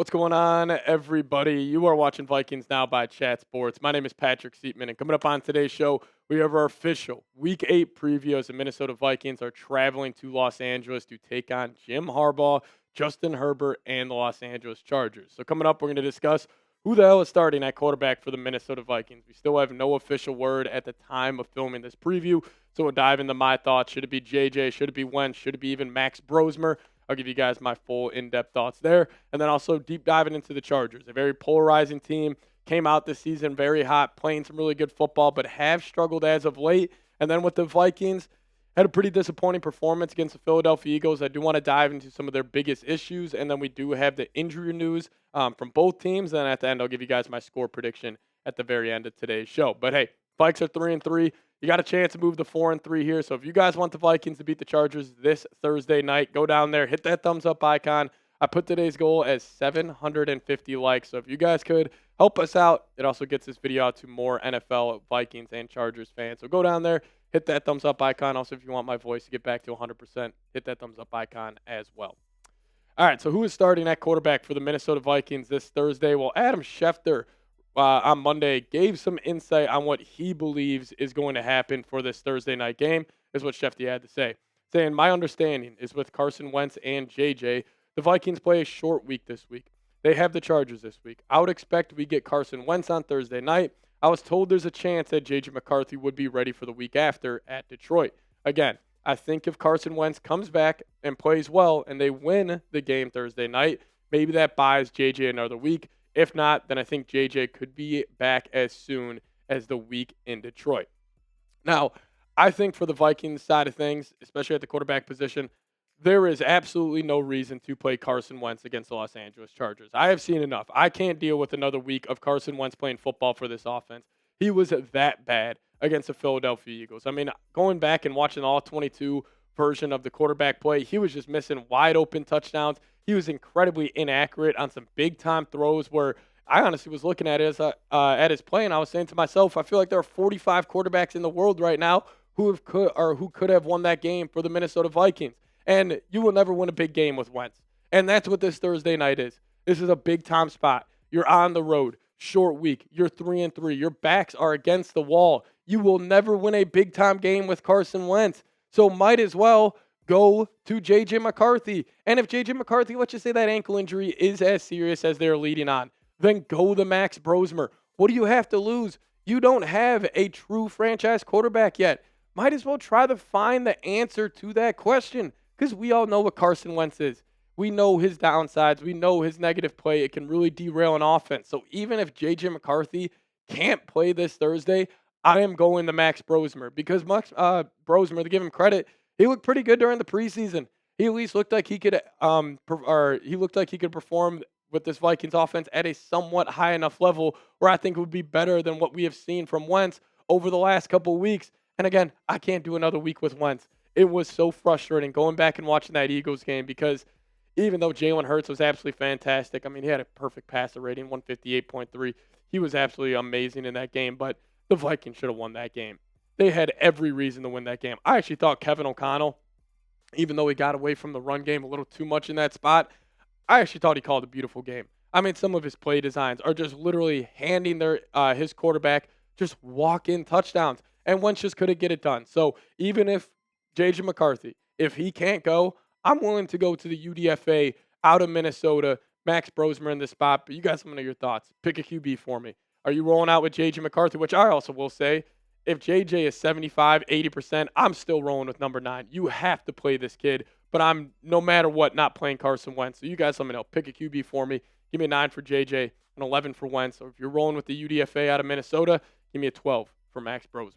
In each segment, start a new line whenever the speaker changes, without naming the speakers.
What's going on, everybody? You are watching Vikings Now by Chat Sports. My name is Patrick Siepman, and coming up on today's show, we have our official Week 8 preview as the Minnesota Vikings are traveling to Los Angeles to take on Jim Harbaugh, Justin Herbert, and the Los Angeles Chargers. So coming up, we're going to discuss who the hell is starting at quarterback for the Minnesota Vikings. We still have no official word at the time of filming this preview, so we'll dive into my thoughts. Should it be JJ? Should it be Wentz? Should it be even Max Brosmer? I'll give you guys my full in-depth thoughts there. And then also deep diving into the Chargers, a very polarizing team. Came out this season very hot, playing some really good football, but have struggled as of late. And then with the Vikings, had a pretty disappointing performance against the Philadelphia Eagles. I do want to dive into some of their biggest issues. And then we do have the injury news from both teams. And at the end, I'll give you guys my score prediction at the very end of today's show. But hey, Vikes are 3-3. You got a chance to move to 4-3 here. So if you guys want the Vikings to beat the Chargers this Thursday night, go down there, hit that thumbs up icon. I put today's goal as 750 likes. So if you guys could help us out, it also gets this video out to more NFL, Vikings, and Chargers fans. So go down there, hit that thumbs up icon. Also, if you want my voice to get back to 100%, hit that thumbs up icon as well. All right, so who is starting at quarterback for the Minnesota Vikings this Thursday? Well, Adam Schefter on Monday gave some insight on what he believes is going to happen for this Thursday night game, is what Schefter had to say. Saying, my understanding is with Carson Wentz and JJ, the Vikings play a short week this week. They have the Chargers this week. I would expect we get Carson Wentz on Thursday night. I was told there's a chance that JJ McCarthy would be ready for the week after at Detroit. Again, I think if Carson Wentz comes back and plays well and they win the game Thursday night, maybe that buys JJ another week. If not, then I think JJ could be back as soon as the week in Detroit. Now, I think for the Vikings side of things, especially at the quarterback position, there is absolutely no reason to play Carson Wentz against the Los Angeles Chargers. I have seen enough. I can't deal with another week of Carson Wentz playing football for this offense. He was that bad against the Philadelphia Eagles. I mean, going back and watching the all-22 version of the quarterback play, he was just missing wide open touchdowns. He was incredibly inaccurate on some big-time throws where I honestly was looking at his play, and I was saying to myself, I feel like there are 45 quarterbacks in the world right now who could have won that game for the Minnesota Vikings. And you will never win a big game with Wentz. And that's what this Thursday night is. This is a big-time spot. You're on the road, short week. You're 3-3. Your backs are against the wall. You will never win a big-time game with Carson Wentz. So might as well go to J.J. McCarthy. And if J.J. McCarthy, let's just say that ankle injury is as serious as they're leading on, then go to Max Brosmer. What do you have to lose? You don't have a true franchise quarterback yet. Might as well try to find the answer to that question because we all know what Carson Wentz is. We know his downsides. We know his negative play. It can really derail an offense. So even if J.J. McCarthy can't play this Thursday, I am going to Max Brosmer because Max Brosmer, to give him credit, he looked pretty good during the preseason. He at least looked like he could perform with this Vikings offense at a somewhat high enough level where I think it would be better than what we have seen from Wentz over the last couple of weeks. And again, I can't do another week with Wentz. It was so frustrating going back and watching that Eagles game because even though Jalen Hurts was absolutely fantastic, I mean, he had a perfect passer rating, 158.3. He was absolutely amazing in that game, but the Vikings should have won that game. They had every reason to win that game. I actually thought Kevin O'Connell, even though he got away from the run game a little too much in that spot, I actually thought he called a beautiful game. I mean, some of his play designs are just literally handing his quarterback just walk-in touchdowns, and Wentz just couldn't get it done. So even if J.J. McCarthy, if he can't go, I'm willing to go to the UDFA out of Minnesota, Max Brosmer in this spot. But you guys, let me know your thoughts. Pick a QB for me. Are you rolling out with J.J. McCarthy, which I also will say, if JJ is 75, 80%, I'm still rolling with number 9. You have to play this kid, but I'm, no matter what, not playing Carson Wentz. So you guys let me know. Pick a QB for me. Give me a 9 for JJ, an 11 for Wentz. So if you're rolling with the UDFA out of Minnesota, give me a 12 for Max Brosmer.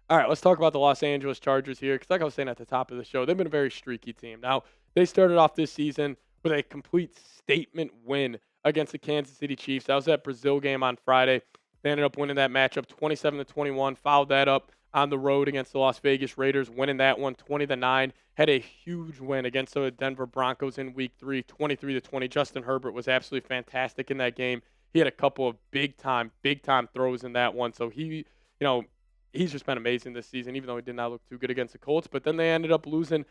All right, let's talk about the Los Angeles Chargers here because like I was saying at the top of the show, they've been a very streaky team. Now, they started off this season with a complete statement win against the Kansas City Chiefs. That was that Brazil game on Friday. They ended up winning that matchup 27-21, fouled that up on the road against the Las Vegas Raiders, winning that one 20-9. Had a huge win against the Denver Broncos in week 3, 23-20. Justin Herbert was absolutely fantastic in that game. He had a couple of big time throws in that one. So he's just been amazing this season, even though he did not look too good against the Colts. But then they ended up losing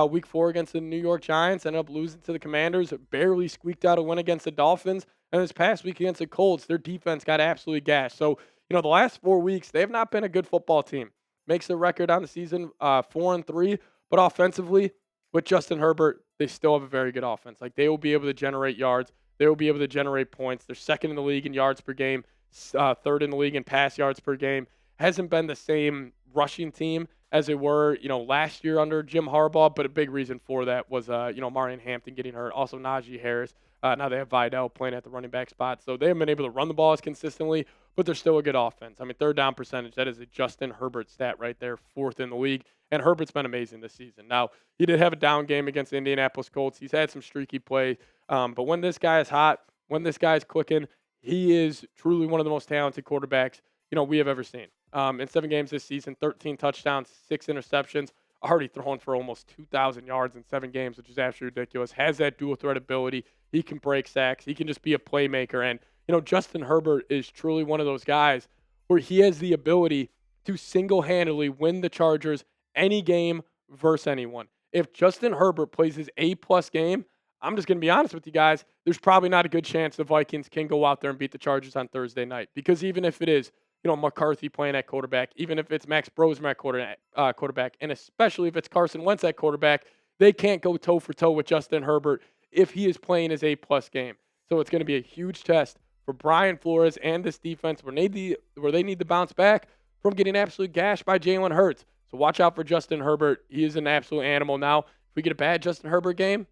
Week 4 against the New York Giants, ended up losing to the Commanders, barely squeaked out a win against the Dolphins, and this past week against the Colts, their defense got absolutely gashed. So, the last 4 weeks, they have not been a good football team. Makes their record on the season 4-3, but offensively, with Justin Herbert, they still have a very good offense. Like, they will be able to generate yards. They will be able to generate points. They're second in the league in yards per game, third in the league in pass yards per game. Hasn't been the same rushing team as they were, last year under Jim Harbaugh, but a big reason for that was, Marion Hampton getting hurt. Also, Najee Harris. Now they have Vidal playing at the running back spot. So they haven't been able to run the ball as consistently, but they're still a good offense. I mean, third down percentage, that is a Justin Herbert stat right there, fourth in the league. And Herbert's been amazing this season. Now, he did have a down game against the Indianapolis Colts. He's had some streaky play. But when this guy is hot, when this guy's clicking, he is truly one of the most talented quarterbacks, we have ever seen. In 7 games this season, 13 touchdowns, 6 interceptions, already thrown for almost 2,000 yards in 7 games, which is absolutely ridiculous. Has that dual threat ability. He can break sacks. He can just be a playmaker. And, Justin Herbert is truly one of those guys where he has the ability to single-handedly win the Chargers any game versus anyone. If Justin Herbert plays his A-plus game, I'm just going to be honest with you guys, there's probably not a good chance the Vikings can go out there and beat the Chargers on Thursday night. Because even if it is, McCarthy playing at quarterback, even if it's Max Brosmer at quarterback, and especially if it's Carson Wentz at quarterback, they can't go toe-for-toe with Justin Herbert if he is playing his A-plus game. So it's going to be a huge test for Brian Flores and this defense where they need to bounce back from getting absolutely gashed by Jalen Hurts. So watch out for Justin Herbert. He is an absolute animal. Now, if we get a bad Justin Herbert game,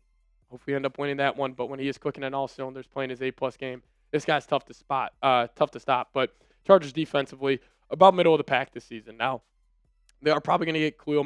hopefully end up winning that one. But when he is clicking on all cylinders, playing his A-plus game, this guy's tough to stop. But Chargers defensively, about middle of the pack this season. Now, they are probably going to get Khalil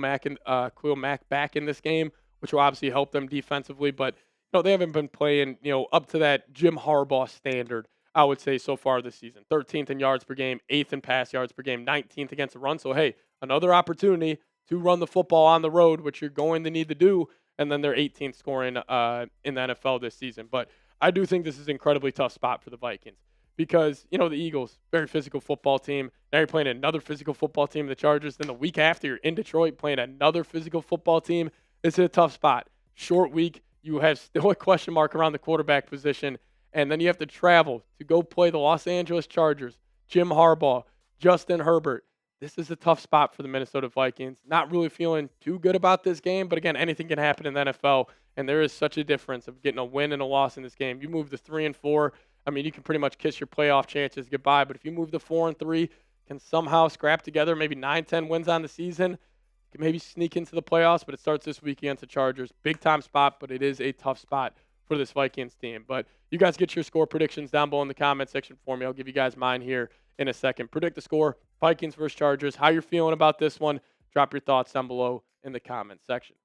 Mack back in this game, which will obviously help them defensively. But they haven't been playing up to that Jim Harbaugh standard, I would say, so far this season. 13th in yards per game, 8th in pass yards per game, 19th against the run. So, hey, another opportunity to run the football on the road, which you're going to need to do. And then they're 18th scoring in the NFL this season. But I do think this is an incredibly tough spot for the Vikings because, the Eagles, very physical football team. Now you're playing another physical football team, the Chargers. Then the week after, you're in Detroit playing another physical football team. It's a tough spot. Short week. You have still a question mark around the quarterback position. And then you have to travel to go play the Los Angeles Chargers, Jim Harbaugh, Justin Herbert. This is a tough spot for the Minnesota Vikings. Not really feeling too good about this game, but again, anything can happen in the NFL, and there is such a difference of getting a win and a loss in this game. You move to 3-4, you can pretty much kiss your playoff chances goodbye, but if you move to 4-3, can somehow scrap together maybe 9-10 wins on the season, you can maybe sneak into the playoffs, but it starts this week against the Chargers. Big-time spot, but it is a tough spot for this Vikings team. But you guys get your score predictions down below in the comment section for me. I'll give you guys mine here in a second. Predict the score, Vikings versus Chargers. How you're feeling about this one, drop your thoughts down below in the comment section.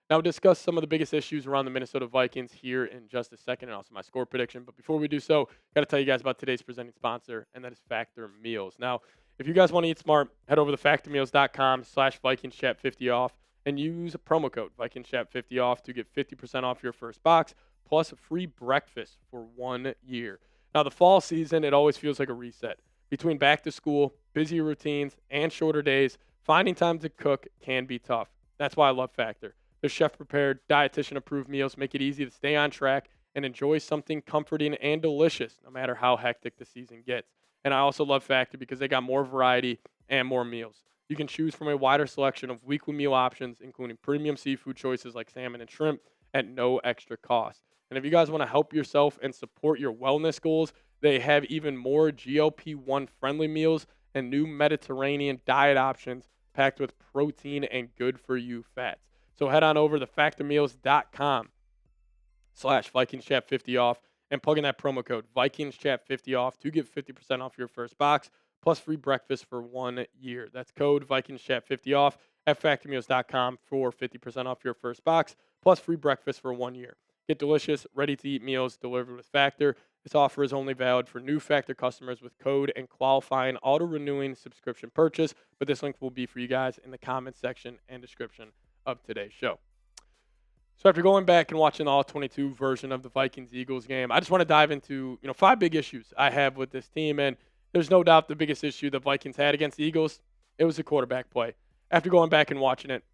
Now we'll discuss some of the biggest issues around the Minnesota Vikings here in just a second, and also my score prediction. But before we do so, got to tell you guys about today's presenting sponsor, and that is Factor Meals. Now, if you guys want to eat smart, head over to factormeals.com/VikingsChat50 off and use a promo code VikingsChat50 off to get 50% off your first box, plus a free breakfast for 1 year. Now, the fall season, it always feels like a reset. Between back to school, busy routines, and shorter days, finding time to cook can be tough. That's why I love Factor. Their chef-prepared, dietitian-approved meals make it easy to stay on track and enjoy something comforting and delicious, no matter how hectic the season gets. And I also love Factor because they got more variety and more meals. You can choose from a wider selection of weekly meal options, including premium seafood choices like salmon and shrimp at no extra cost. And if you guys want to help yourself and support your wellness goals, they have even more GLP-1 friendly meals and new Mediterranean diet options packed with protein and good for you fats. So head on over to factormeals.com/VikingsChat50 off and plug in that promo code VikingsChat50 off to get 50% off your first box plus free breakfast for 1 year. That's code VikingsChat50 off at factormeals.com for 50% off your first box plus free breakfast for 1 year. Get delicious, ready-to-eat meals delivered with Factor. This offer is only valid for new Factor customers with code and qualifying auto-renewing subscription purchase, but this link will be for you guys in the comments section and description of today's show. So after going back and watching the All-22 version of the Vikings-Eagles game, I just want to dive into 5 big issues I have with this team, and there's no doubt the biggest issue the Vikings had against the Eagles, it was the quarterback play. After going back and watching it,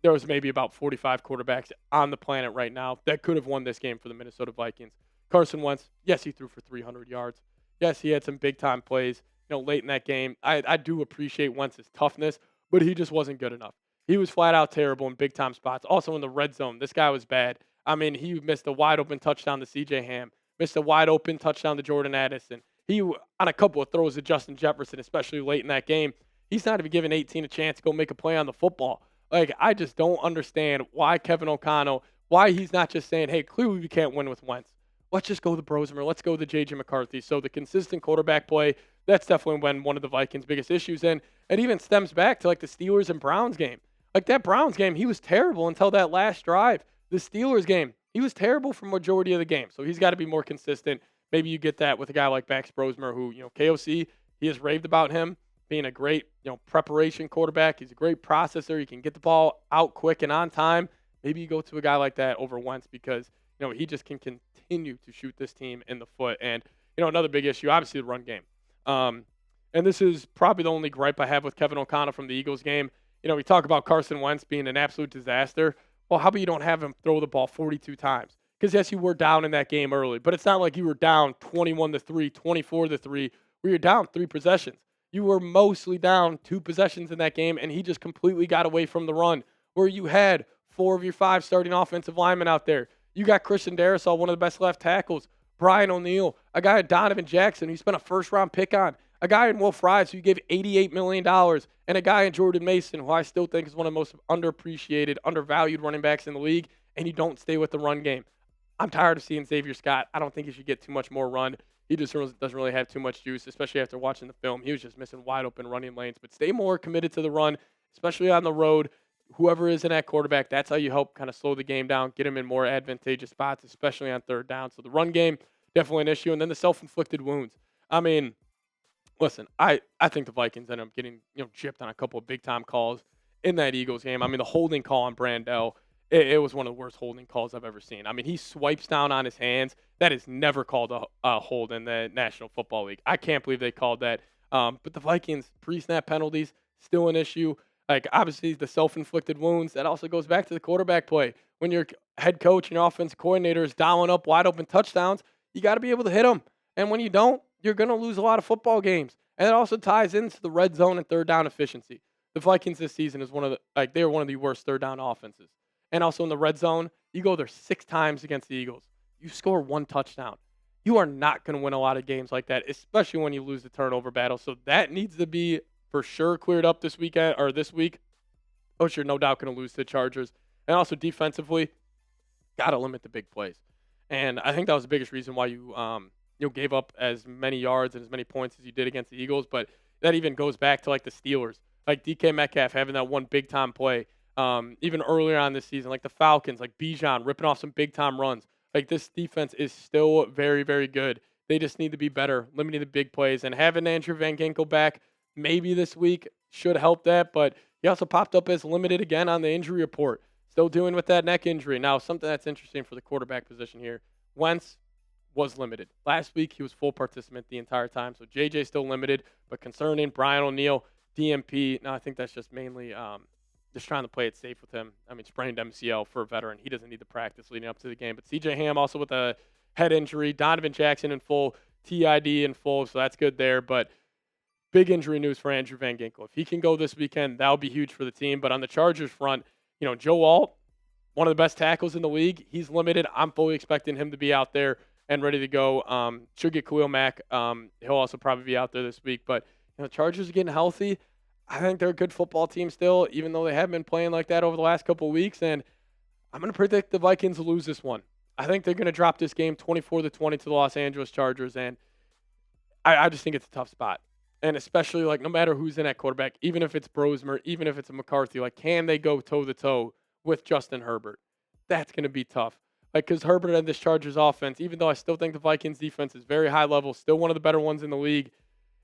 there was maybe about 45 quarterbacks on the planet right now that could have won this game for the Minnesota Vikings. Carson Wentz, yes, he threw for 300 yards. Yes, he had some big time plays, late in that game. I do appreciate Wentz's toughness, but he just wasn't good enough. He was flat out terrible in big time spots. Also in the red zone, this guy was bad. I mean, he missed a wide open touchdown to CJ Ham, missed a wide open touchdown to Jordan Addison. He, on a couple of throws to Justin Jefferson, especially late in that game, he's not even giving 18 a chance to go make a play on the football. Like, I just don't understand why Kevin O'Connell, why he's not just saying, hey, clearly we can't win with Wentz. Let's just go the Brosmer. Let's go the J.J. McCarthy. So the consistent quarterback play, that's definitely been one of the Vikings' biggest issues. And it even stems back to, like, the Steelers and Browns game. Like, that Browns game, he was terrible until that last drive. The Steelers game, he was terrible for majority of the game. So he's got to be more consistent. Maybe you get that with a guy like Max Brosmer, who, KOC, he has raved about him being a great, preparation quarterback. He's a great processor. He can get the ball out quick and on time. Maybe you go to a guy like that over Wentz because, he just can continue to shoot this team in the foot. And, another big issue, obviously the run game. And this is probably the only gripe I have with Kevin O'Connell from the Eagles game. We talk about Carson Wentz being an absolute disaster. Well, how about you don't have him throw the ball 42 times? Because, yes, you were down in that game early, but it's not like you were down 21-3, 24-3, where you're down 3 possessions. You were mostly down 2 possessions in that game, and he just completely got away from the run, where you had 4 of your 5 starting offensive linemen out there. You got Christian Darrisaw, one of the best left tackles, Brian O'Neill, a guy at Donovan Jackson who you spent a first-round pick on, a guy in Will Fries who you gave $88 million, and a guy in Jordan Mason who I still think is one of the most underappreciated, undervalued running backs in the league, and you don't stay with the run game. I'm tired of seeing Xavier Scott. I don't think he should get too much more run. He just doesn't really have too much juice, especially after watching the film. He was just missing wide open running lanes. But stay more committed to the run, especially on the road. Whoever is in that quarterback, that's how you help kind of slow the game down, get him in more advantageous spots, especially on third down. So the run game, definitely an issue. And then the self-inflicted wounds. I mean, listen, I think the Vikings end up getting gypped on a couple of big-time calls in that Eagles game. I mean, the holding call on Brandell, it was one of the worst holding calls I've ever seen. I mean, he swipes down on his hands. That is never called a hold in the National Football League. I can't believe they called that. But the Vikings, pre-snap penalties, still an issue. Like, obviously, the self-inflicted wounds, that also goes back to the quarterback play. When your head coach and your offensive coordinator is dialing up wide-open touchdowns, you got to be able to hit them. And when you don't, you're going to lose a lot of football games. And it also ties into the red zone and third down efficiency. The Vikings this season is they are one of the worst third down offenses. And also in the red zone, you go there 6 times against the Eagles. You score 1 touchdown. You are not going to win a lot of games like that, especially when you lose the turnover battle. So that needs to be for sure cleared up this weekend or this week. Oh, sure, no doubt going to lose to the Chargers. And also defensively, got to limit the big plays. And I think that was the biggest reason why you gave up as many yards and as many points as you did against the Eagles. But that even goes back to like the Steelers, like DK Metcalf having that one big time play. Even earlier on this season, like the Falcons, like Bijan ripping off some big-time runs. Like, this defense is still very, very good. They just need to be better, limiting the big plays. And having Andrew Van Ginkel back maybe this week should help that. But he also popped up as limited again on the injury report. Still dealing with that neck injury. Now, something that's interesting for the quarterback position here, Wentz was limited. Last week, he was full participant the entire time. So JJ still limited, but concerning. Brian O'Neill, DMP. Now, I think that's just mainly just trying to play it safe with him. I mean, sprained MCL for a veteran. He doesn't need the practice leading up to the game. But CJ Ham also with a head injury. Donovan Jackson in full. TID in full, so that's good there. But big injury news for Andrew Van Ginkel. If he can go this weekend, that would be huge for the team. But on the Chargers front, Joe Alt, one of the best tackles in the league. He's limited. I'm fully expecting him to be out there and ready to go. Should get Khalil Mack. He'll also probably be out there this week. But the Chargers are getting healthy. I think they're a good football team still, even though they have been playing like that over the last couple of weeks. And I'm going to predict the Vikings will lose this one. I think they're going to drop this game 24-20 to the Los Angeles Chargers. And I just think it's a tough spot. And especially, like, no matter who's in that quarterback, even if it's Brosmer, even if it's a McCarthy, like, can they go toe-to-toe with Justin Herbert? That's going to be tough. Like, because Herbert and this Chargers offense, even though I still think the Vikings defense is very high level, still one of the better ones in the league,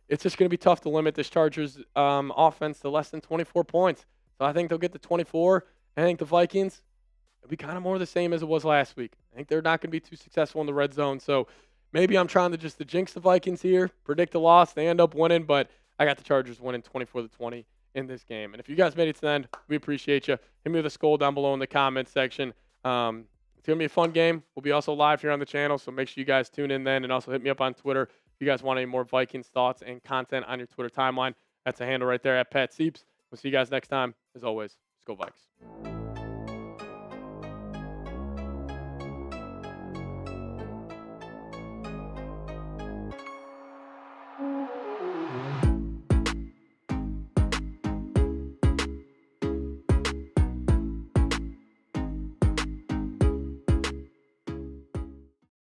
it's just going to be tough to limit this Chargers offense to less than 24 points. So I think they'll get to 24. I think the Vikings will be kind of more the same as it was last week. I think they're not going to be too successful in the red zone. So maybe I'm trying to jinx the Vikings here, predict a loss. They end up winning, but I got the Chargers winning 24-20 in this game. And if you guys made it to the end, we appreciate you. Hit me with a skull down below in the comments section. It's going to be a fun game. We'll be also live here on the channel, so make sure you guys tune in then. And also hit me up on Twitter if you guys want any more Vikings thoughts and content on your Twitter timeline. That's a handle right there at Pat Sieps. We'll see you guys next time. As always, let's go Vikes.